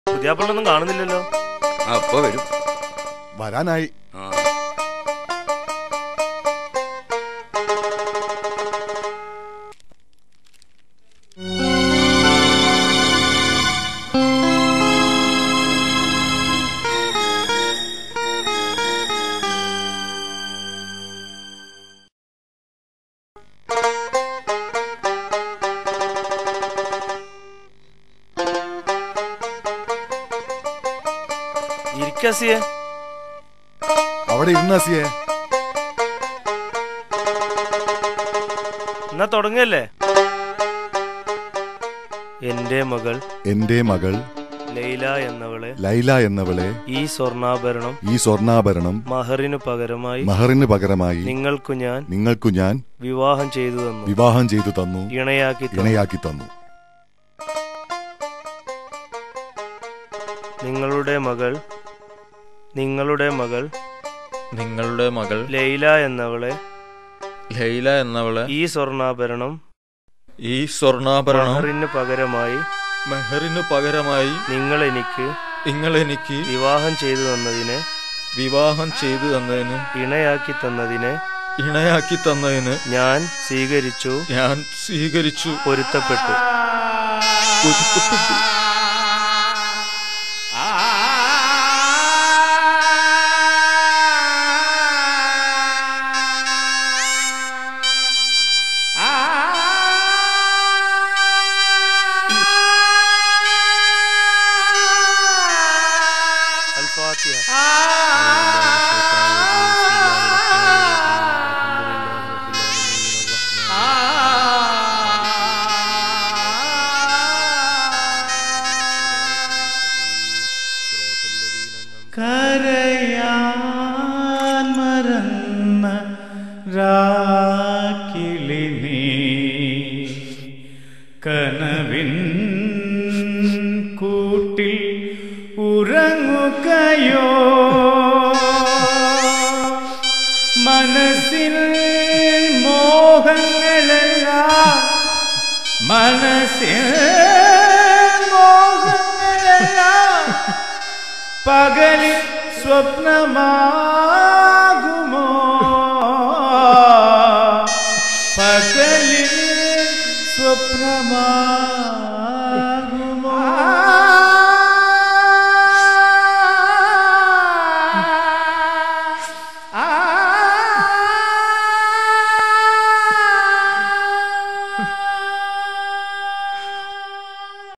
പുതിയാപ്പിളൊന്നും കാണുന്നില്ലല്ലോ. അപ്പൊ വരും. വരാനായി. അവിടെ ഇരുന്നസിയെ. എന്നാ തുടങ്ങല്ലേ. എന്റെ മകൾ ലൈല എന്നവളെ ഈ സ്വർണ്ണാഭരണം മഹറിനു പകരമായി നിങ്ങൾക്കു ഞാൻ വിവാഹം ചെയ്തു തന്നു ഇണയാക്കി തന്നു. നിങ്ങളുടെ മകൾ ലൈല എന്നവളെ ഈ സ്വർണ്ണാഭരണം മഹറിനു പകരമായി നിങ്ങളെനിക്ക് വിവാഹം ചെയ്തു തന്നതിന് ഇണയാക്കി തന്നതിന് ഞാൻ സ്വീകരിച്ചു പൊരുത്തപ്പെട്ടു. കരയാൻ മറന്ന രാക്കിളി നീ കനവിൻ കൂട്ടിൽ ഉറങ്ങുകയോ മനസ്സിൽ മോഹങ്ങളെല്ലാം പകലിൽ സ്വപ്നമാ